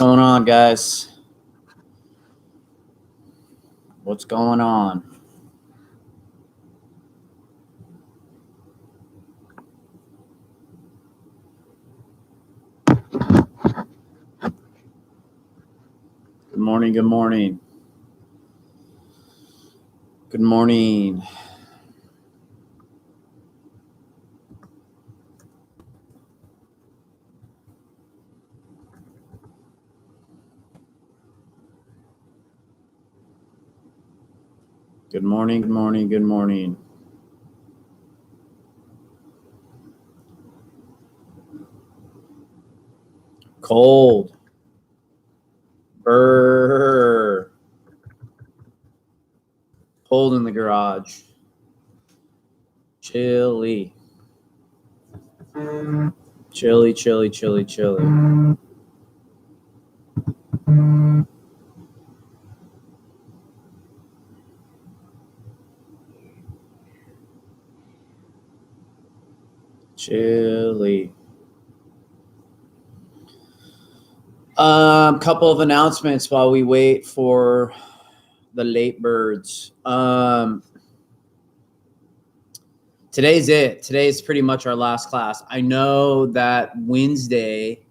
going on, guys? What's going on? Good morning, good morning. Good morning. Good morning, good morning, good morning. Cold. Brr. Cold in the garage. Chilly. Chilly, chilly, chilly, chilly. Chilly. Couple of announcements while we wait for the late birds. Today's it. Today's pretty much our last class. I know that Wednesday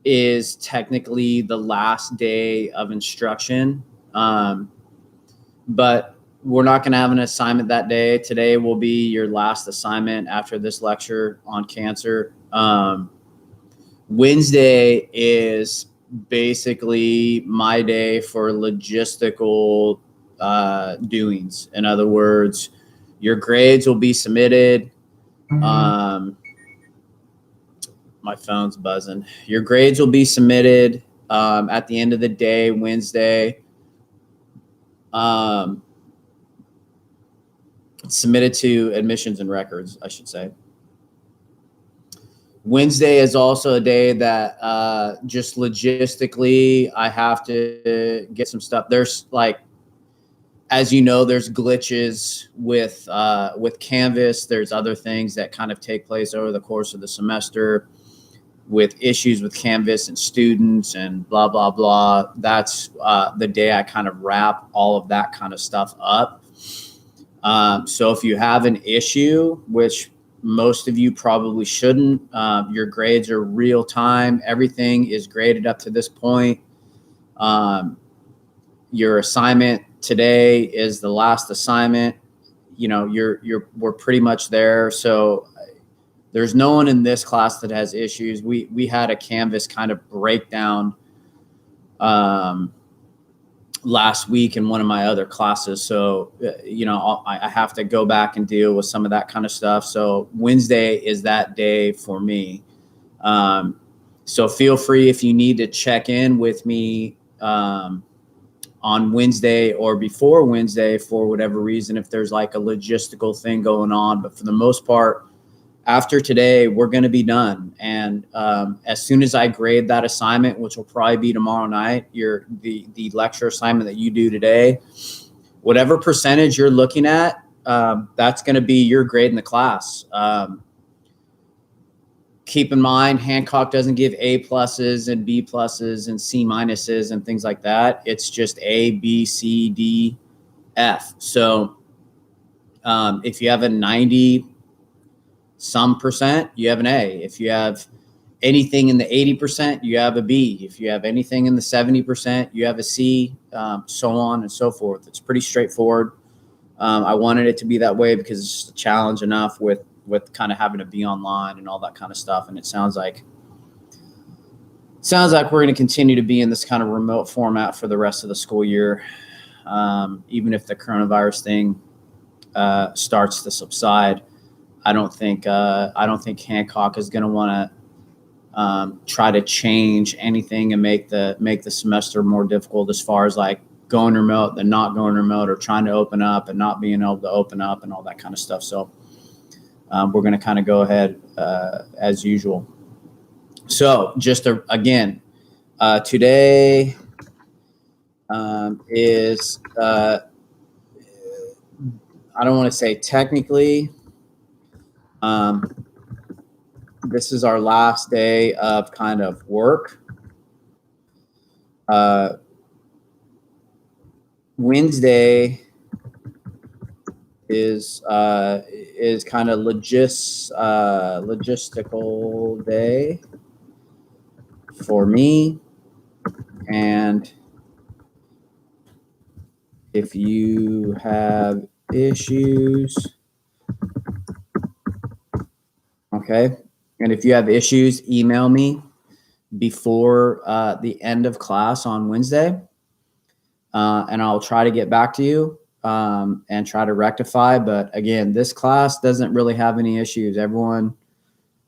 is technically the last day of instruction, but we're not going to have an assignment that day. Today will be your last assignment after this lecture on cancer. Wednesday is basically my day for logistical doings. In other words, your grades will be submitted. My phone's buzzing. Your grades will be submitted at the end of the day, Wednesday. Submitted to admissions and records, I should say. Wednesday is also a day that just logistically I have to get some stuff. There's like, as you know, there's glitches with Canvas. There's other things that kind of take place over the course of the semester with issues with Canvas and students and blah, blah, blah. That's the day I kind of wrap all of that kind of stuff up. So if you have an issue, which most of you probably shouldn't, your grades are real time. Everything is graded up to this point. Your assignment today is the last assignment. You know, we're pretty much there. So there's no one in this class that has issues. We had a Canvas kind of breakdown last week in one of my other classes. So, you know, I have to go back and deal with some of that kind of stuff. So Wednesday is that day for me. So feel free if you need to check in with me on Wednesday or before Wednesday for whatever reason, if there's like a logistical thing going on. But for the most part, after today, we're going to be done. And as soon as I grade that assignment, which will probably be tomorrow night, the lecture assignment that you do today, whatever percentage you're looking at, that's going to be your grade in the class. Keep in mind, Hancock doesn't give A pluses and B pluses and C minuses and things like that. It's just A, B, C, D, F. So if you have a 90 some percent, you have an A. If you have anything in the 80%, you have a B. If you have anything in the 70%, you have a C, so on and so forth. It's pretty straightforward. I wanted it to be that way because it's just a challenge enough with kind of having to be online and all that kind of stuff. And it sounds like we're going to continue to be in this kind of remote format for the rest of the school year, even if the coronavirus thing starts to subside. I don't think Hancock is going to want to try to change anything and make the semester more difficult as far as like going remote than not going remote, or trying to open up and not being able to open up and all that kind of stuff. So we're going to kind of go ahead as usual. So just again, today is I don't want to say technically. This is our last day of kind of work. Wednesday is kind of logistical day for me. And if you have issues, okay, and if you have issues, email me before the end of class on Wednesday, and I'll try to get back to you and try to rectify. But again, this class doesn't really have any issues. Everyone,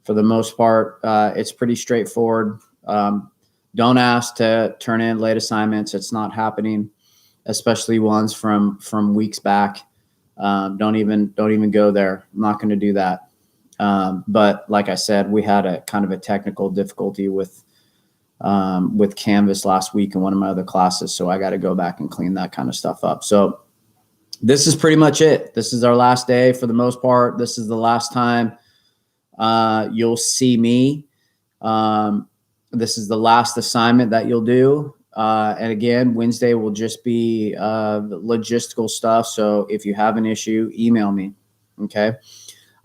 for the most part, it's pretty straightforward. Don't ask to turn in late assignments. It's not happening, especially ones from weeks back. Don't even go there. I'm not going to do that. But like I said, we had a kind of a technical difficulty with Canvas last week in one of my other classes. So I got to go back and clean that kind of stuff up. So this is pretty much it. This is our last day for the most part. This is the last time you'll see me. This is the last assignment that you'll do. And again, Wednesday will just be logistical stuff. So if you have an issue, email me. Okay.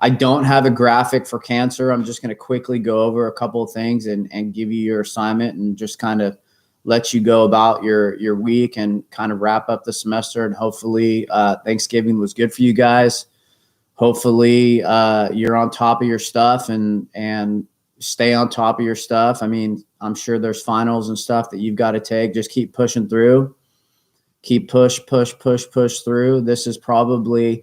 I don't have a graphic for cancer. I'm just going to quickly go over a couple of things and give you your assignment and just kind of let you go about your week and kind of wrap up the semester. And hopefully Thanksgiving was good for you guys. Hopefully you're on top of your stuff and stay on top of your stuff. I mean, I'm sure there's finals and stuff that you've got to take. Just keep pushing through. Keep push through. This is probably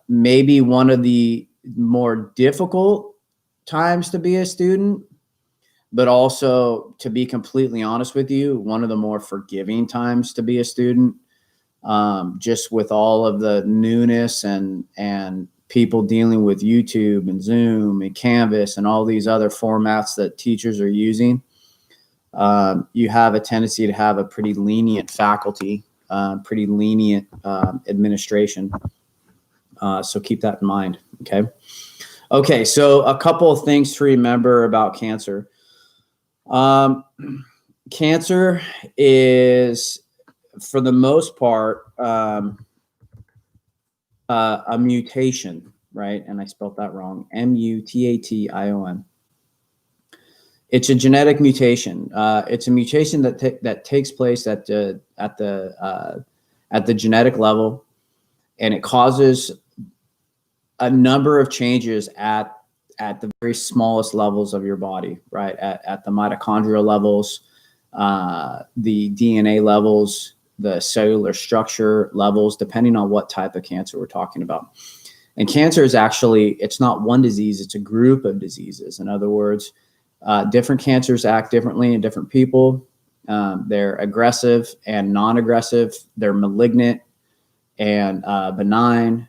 maybe one of the more difficult times to be a student, but also, to be completely honest with you, one of the more forgiving times to be a student. Just with all of the newness and people dealing with YouTube and Zoom and Canvas and all these other formats that teachers are using, you have a tendency to have a pretty lenient faculty, pretty lenient administration. So keep that in mind. Okay. Okay. So a couple of things to remember about cancer. Cancer is, for the most part, a mutation, right? And I spelled that wrong. mutation. It's a genetic mutation. It's a mutation that takes place at the genetic level, and it causes a number of changes at the very smallest levels of your body, right? At the mitochondrial levels, the DNA levels, the cellular structure levels, depending on what type of cancer we're talking about. And cancer is actually, it's not one disease, it's a group of diseases. In other words, different cancers act differently in different people. They're aggressive and non-aggressive. They're malignant and benign.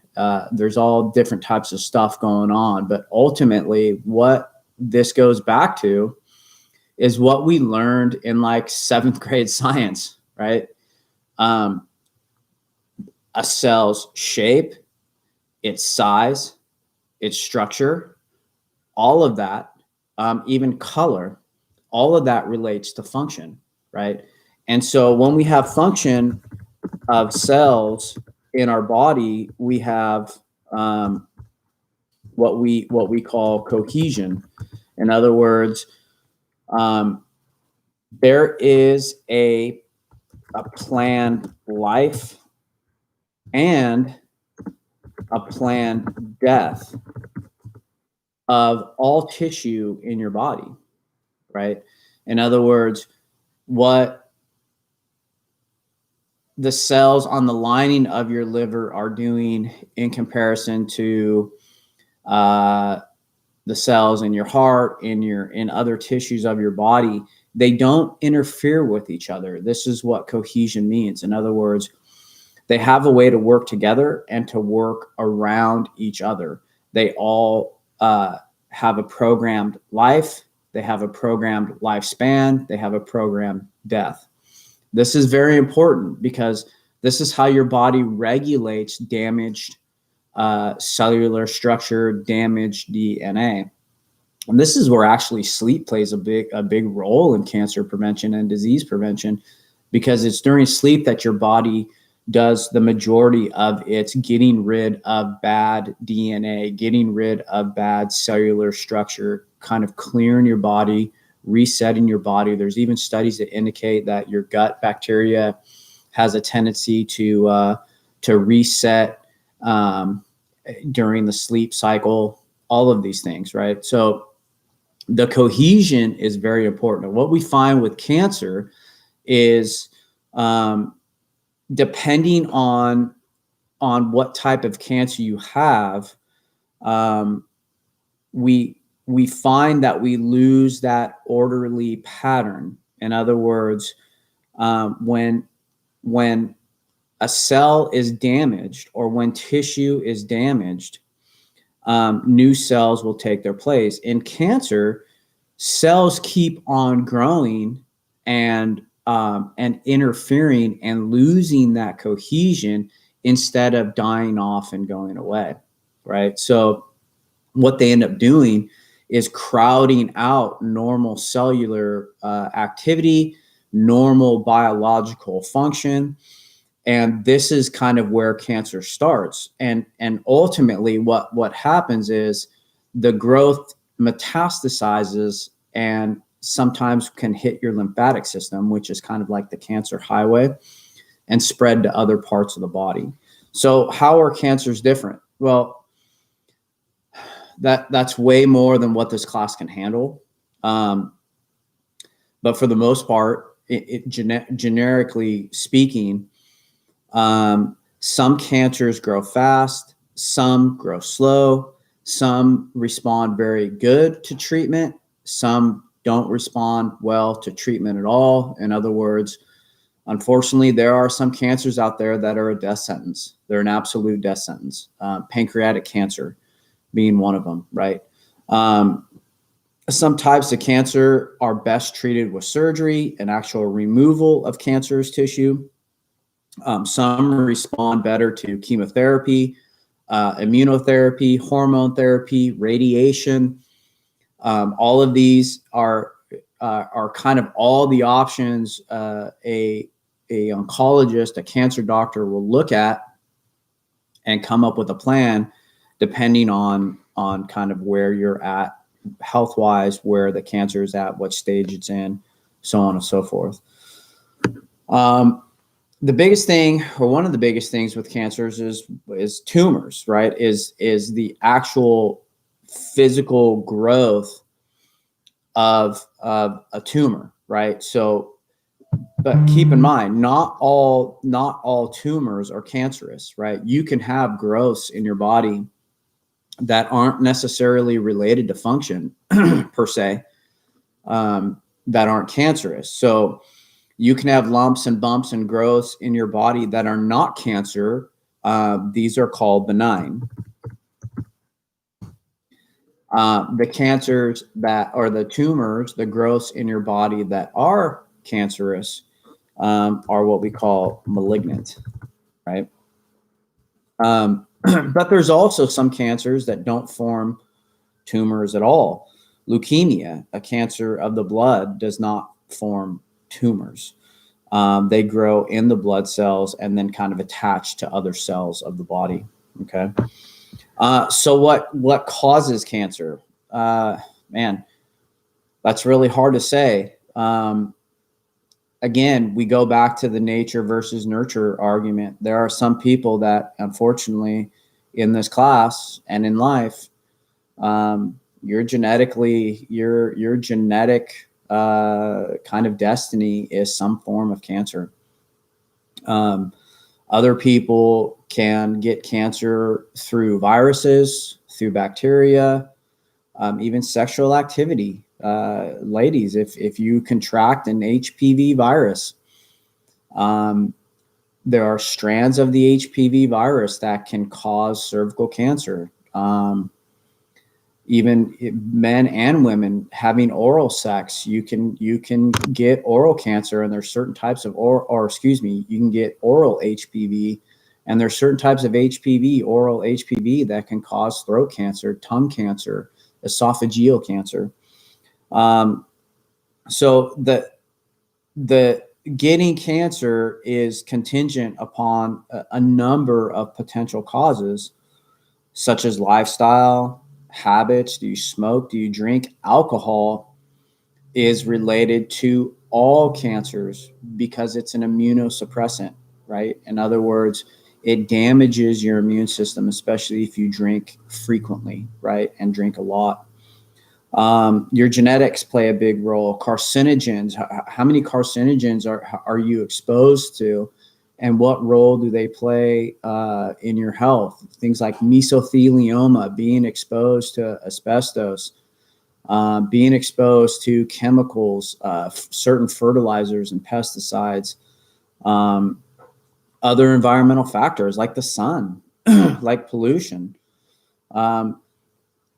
There's all different types of stuff going on. But ultimately, what this goes back to is what we learned in like 7th grade science, right? A cell's shape, its size, its structure, all of that, even color, all of that relates to function, right? And so when we have function of cells in our body, we have what we call cohesion. In other words, there is a planned life and a planned death of all tissue in your body, right? In other words, what the cells on the lining of your liver are doing in comparison to the cells in your heart, in other tissues of your body, they don't interfere with each other. This is what cohesion means. In other words, they have a way to work together and to work around each other. They all have a programmed life. They have a programmed lifespan. They have a programmed death. This is very important because this is how your body regulates damaged cellular structure, damaged DNA. And this is where actually sleep plays a big role in cancer prevention and disease prevention, because it's during sleep that your body does the majority of its getting rid of bad DNA, getting rid of bad cellular structure, kind of clearing your body, resetting your body. There's even studies that indicate that your gut bacteria has a tendency to reset during the sleep cycle, all of these things, right? So the cohesion is very important. And what we find with cancer is depending on what type of cancer you have, we find that we lose that orderly pattern. In other words, when a cell is damaged or when tissue is damaged, new cells will take their place. In cancer, cells keep on growing and interfering and losing that cohesion instead of dying off and going away, right? So what they end up doing is crowding out normal cellular activity, normal biological function. And this is kind of where cancer starts. And ultimately what happens is the growth metastasizes and sometimes can hit your lymphatic system, which is kind of like the cancer highway, and spread to other parts of the body. So how are cancers different? Well, that's way more than what this class can handle. But for the most part, generically speaking, some cancers grow fast, some grow slow, some respond very good to treatment, some don't respond well to treatment at all. In other words, unfortunately, there are some cancers out there that are a death sentence. They're an absolute death sentence. Pancreatic cancer being one of them, right? Some types of cancer are best treated with surgery and actual removal of cancerous tissue. Some respond better to chemotherapy, immunotherapy, hormone therapy, radiation. All of these are kind of all the options a oncologist, a cancer doctor will look at and come up with a plan depending on kind of where you're at health-wise, where the cancer is at, what stage it's in, so on and so forth. The biggest thing, or one of the biggest things with cancers is tumors, right? Is the actual physical growth of a tumor, right? So, but keep in mind, not all tumors are cancerous, right? You can have growths in your body that aren't necessarily related to function per se, that aren't cancerous. So you can have lumps and bumps and growths in your body that are not cancer. These are called benign. The cancers that, or the tumors, the growths in your body that are cancerous are what we call malignant, right? But there's also some cancers that don't form tumors at all. Leukemia, a cancer of the blood, does not form tumors. They grow in the blood cells and then kind of attach to other cells of the body. Okay. So what causes cancer? Man, that's really hard to say. Again, we go back to the nature versus nurture argument. There are some people that, unfortunately, in this class and in life, your genetic kind of destiny is some form of cancer. Other people can get cancer through viruses, through bacteria, even sexual activity. Ladies, if you contract an HPV virus, there are strands of the HPV virus that can cause cervical cancer. Even men and women having oral sex, you can get oral cancer, and there's certain types of you can get oral HPV, and there's certain types of HPV, oral HPV, that can cause throat cancer, tongue cancer, esophageal cancer. So the getting cancer is contingent upon a number of potential causes, such as lifestyle, habits. Do you smoke? Do you drink? Alcohol is related to all cancers because it's an immunosuppressant, right? In other words, it damages your immune system, especially if you drink frequently, right? And drink a lot. Your genetics play a big role. Carcinogens, how many carcinogens are you exposed to, and what role do they play in your health? Things like mesothelioma, being exposed to asbestos, being exposed to chemicals, certain fertilizers and pesticides, other environmental factors like the sun, like pollution.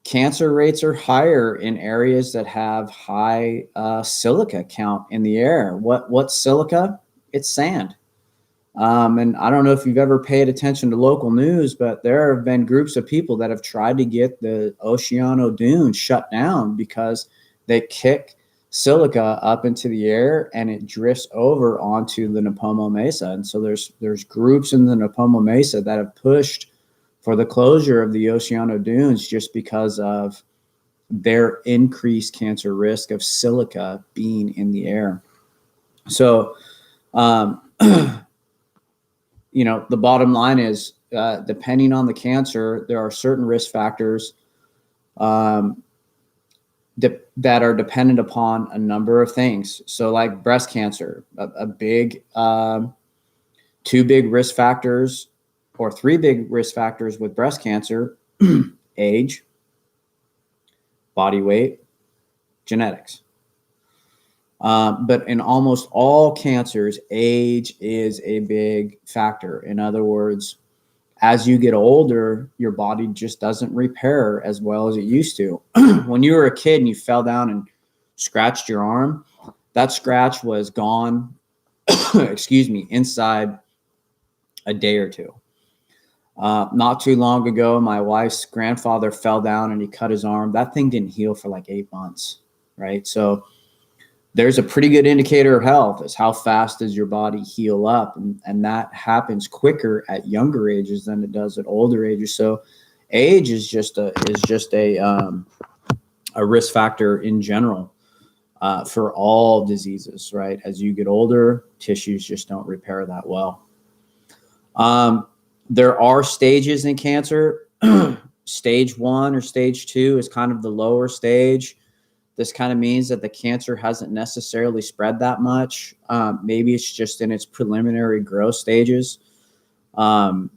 Cancer rates are higher in areas that have high silica count in the air. What's silica? It's sand. And I don't know if you've ever paid attention to local news, but there have been groups of people that have tried to get the Oceano Dunes shut down because they kick silica up into the air and it drifts over onto the Nipomo Mesa. And so there's groups in the Nipomo Mesa that have pushed for the closure of the Oceano Dunes just because of their increased cancer risk of silica being in the air. So, the bottom line is, depending on the cancer, there are certain risk factors that are dependent upon a number of things. So like breast cancer, two big risk factors or three big risk factors with breast cancer: age, body weight, genetics. But in almost all cancers, age is a big factor. In other words, as you get older, your body just doesn't repair as well as it used to. When you were a kid and you fell down and scratched your arm, that scratch was gone, inside a day or two. Not too long ago, my wife's grandfather fell down and he cut his arm. That thing didn't heal for like 8 months, right? So there's a pretty good indicator of health is how fast does your body heal up. And that happens quicker at younger ages than it does at older ages. So age is just a risk factor in general for all diseases, right? As you get older, tissues just don't repair that well. There are stages in cancer. Stage 1 or stage 2 is kind of the lower stage. This kind of means that the cancer hasn't necessarily spread that much. Maybe it's just in its preliminary growth stages. A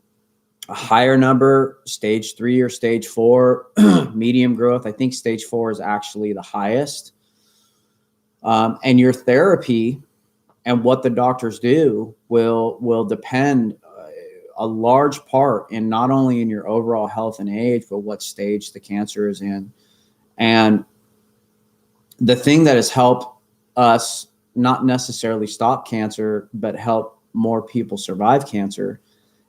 higher number, stage 3 or stage 4, medium growth. I think stage 4 is actually the highest. And your therapy and what the doctors do will depend a large part in not only in your overall health and age, but what stage the cancer is in. And the thing that has helped us not necessarily stop cancer, but help more people survive cancer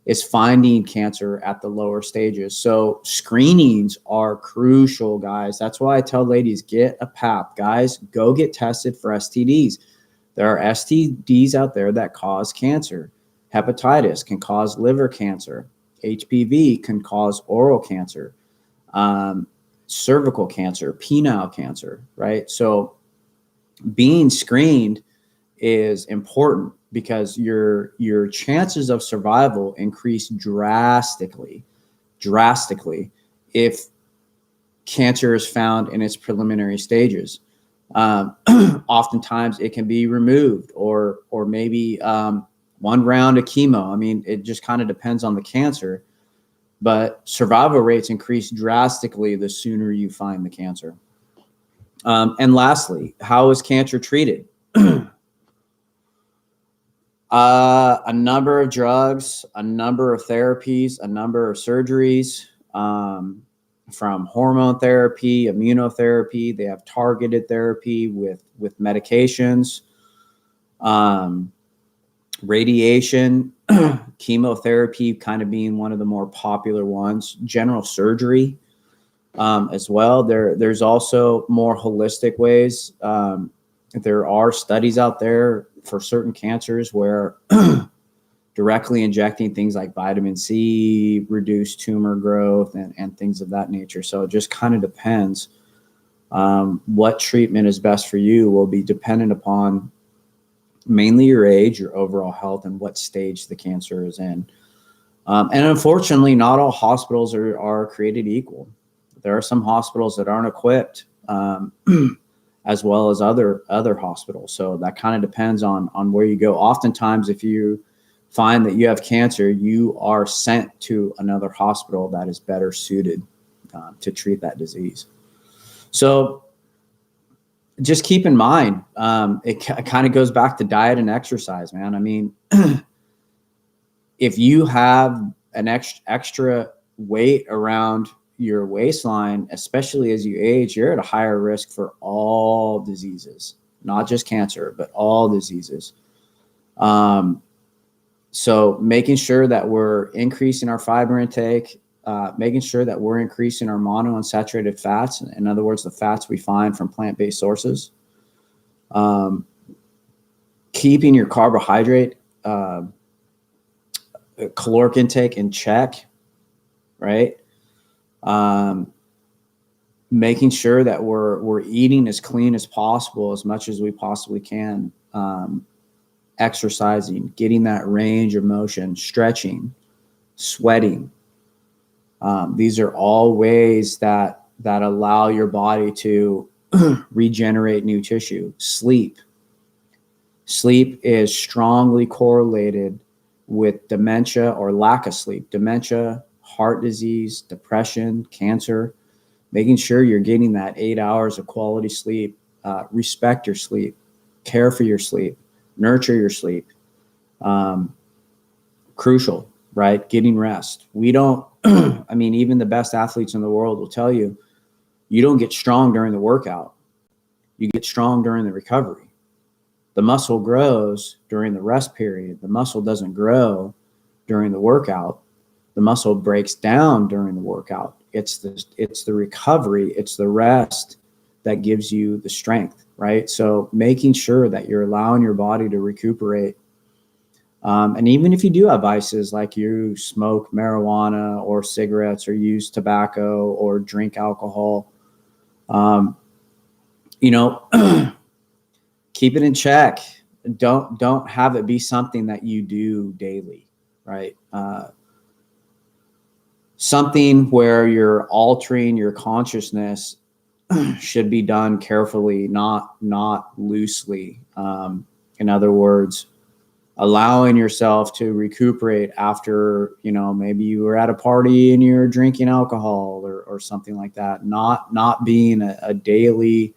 is finding cancer at the lower stages. So screenings are crucial, guys. That's why I tell ladies, get a PAP. Guys, go get tested for STDs. There are STDs out there that cause cancer. Hepatitis can cause liver cancer. HPV can cause oral cancer. Cervical cancer, penile cancer, right? So being screened is important because your chances of survival increase drastically if cancer is found in its preliminary stages. Oftentimes it can be removed or maybe one round of chemo. I mean, it just kind of depends on the cancer. But survival rates increase drastically the sooner you find the cancer. And lastly, how is cancer treated? A number of drugs, a number of therapies, a number of surgeries, from hormone therapy, immunotherapy. They have targeted therapy with medications, radiation, chemotherapy kind of being one of the more popular ones, general surgery, as well. There's also more holistic ways. There are studies out there for certain cancers where directly injecting things like vitamin C reduce tumor growth and things of that nature. So it just kind of depends. What treatment is best for you will be dependent upon mainly your age, your overall health, and what stage the cancer is in. And unfortunately, not all hospitals are created equal. There are some hospitals that aren't equipped, as well as other hospitals. So that kind of depends on where you go. Oftentimes, if you find that you have cancer, you are sent to another hospital that is better suited to treat that disease. So just keep in mind, it kind of goes back to diet and exercise, man. I mean, if you have an extra weight around your waistline, especially as you age, you're at a higher risk for all diseases, not just cancer, but all diseases. So making sure that we're increasing our fiber intake, making sure that we're increasing our monounsaturated fats, in other words, the fats we find from plant-based sources, keeping your carbohydrate caloric intake in check, right? Making sure that we're eating as clean as possible, as much as we possibly can, exercising, getting that range of motion, stretching, sweating. These are all ways that allow your body to regenerate new tissue. Sleep is strongly correlated with dementia or lack of sleep, dementia, heart disease, depression, cancer. Making sure you're getting that 8 hours of quality sleep, respect your sleep, care for your sleep, nurture your sleep. Crucial, right? Getting rest. We don't, I mean, even the best athletes in the world will tell you, you don't get strong during the workout. You get strong during the recovery. The muscle grows during the rest period. The muscle doesn't grow during the workout. The muscle breaks down during the workout. It's the recovery, it's the rest that gives you the strength, right? So making sure that you're allowing your body to recuperate. And even if you do have vices, like you smoke marijuana or cigarettes or use tobacco or drink alcohol, keep it in check. Don't have it be something that you do daily, right? Something where you're altering your consciousness should be done carefully, not loosely. In other words, allowing yourself to recuperate after, maybe you were at a party and you're drinking alcohol or something like that. Not being a daily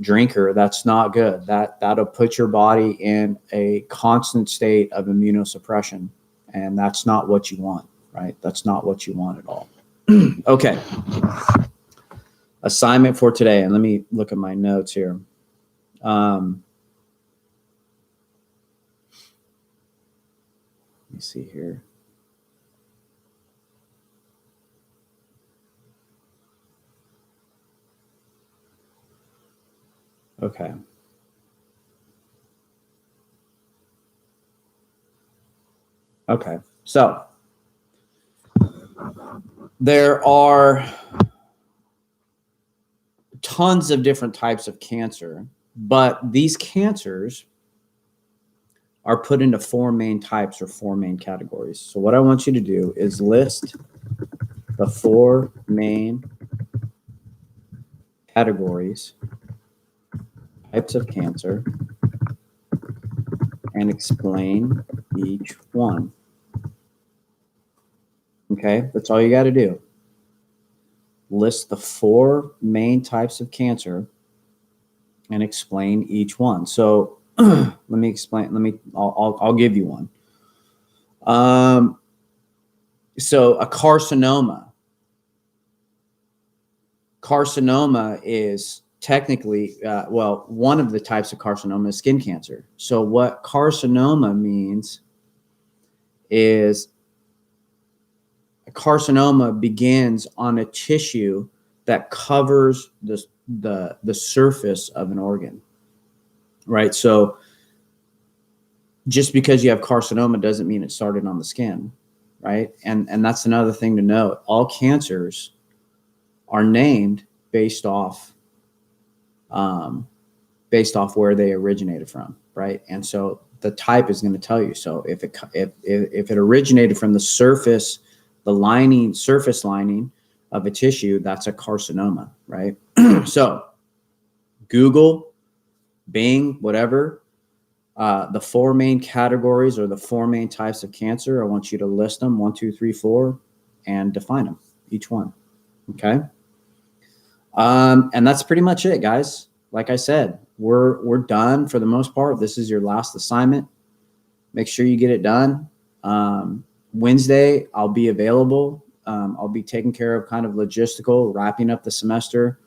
drinker. That's not good. That'll put your body in a constant state of immunosuppression, and that's not what you want, right? That's not what you want at all. Okay. Assignment for today, and let me look at my notes here. Let me see here. Okay. Okay. So there are tons of different types of cancer, but these cancers are put into four main types or four main categories. So what I want you to do is list the four main categories, types of cancer, and explain each one. Okay, that's all you got to do. List the four main types of cancer and explain each one. So let me explain. I'll give you one. So a carcinoma. Carcinoma is technically, one of the types of carcinoma is skin cancer. So what carcinoma means is a carcinoma begins on a tissue that covers the surface of an organ, right? So just because you have carcinoma doesn't mean it started on the skin, right? And that's another thing to note. All cancers are named based off where they originated from, right? And so the type is going to tell you. So if it originated from the surface, surface lining of a tissue, that's a carcinoma, right? So Google, Bing, whatever, the 4 main categories or the 4 main types of cancer. I want you to list them 1, 2, 3, 4, and define them, each one. Okay. And that's pretty much it, guys. Like I said, we're done for the most part. This is your last assignment. Make sure you get it done. Wednesday, I'll be available. I'll be taking care of kind of logistical, wrapping up the semester.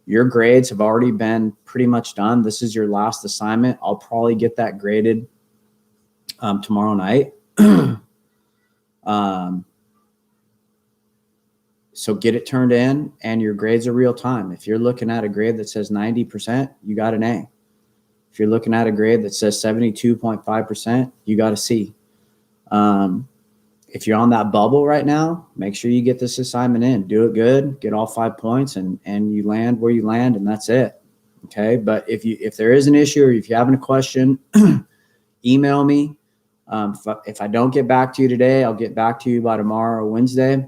Your grades have already been pretty much done. This is your last assignment. I'll probably get that graded tomorrow night. So get it turned in, and your grades are real time. If you're looking at a grade that says 90%, you got an A. If you're looking at a grade that says 72.5%, you got a C. If you're on that bubble right now, make sure you get this assignment in. Do it good, get all 5 points, and you land where you land, and that's it. Okay. But if there is an issue or if you have a question, email me. If I don't get back to you today, I'll get back to you by tomorrow or Wednesday.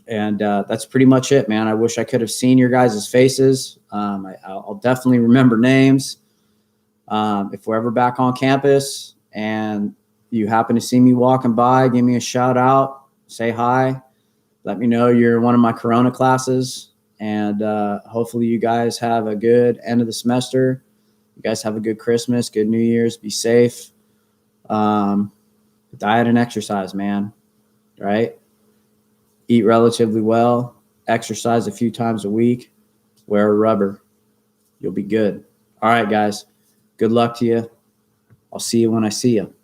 And that's pretty much it, man. I wish I could have seen your guys' faces. I'll definitely remember names. If we're ever back on campus and you happen to see me walking by, give me a shout out, say hi, let me know you're in one of my Corona classes. And hopefully you guys have a good end of the semester. You guys have a good Christmas, good New Year's, be safe. Diet and exercise, man, right? Eat relatively well, exercise a few times a week, wear a rubber. You'll be good. All right, guys. Good luck to you. I'll see you when I see you.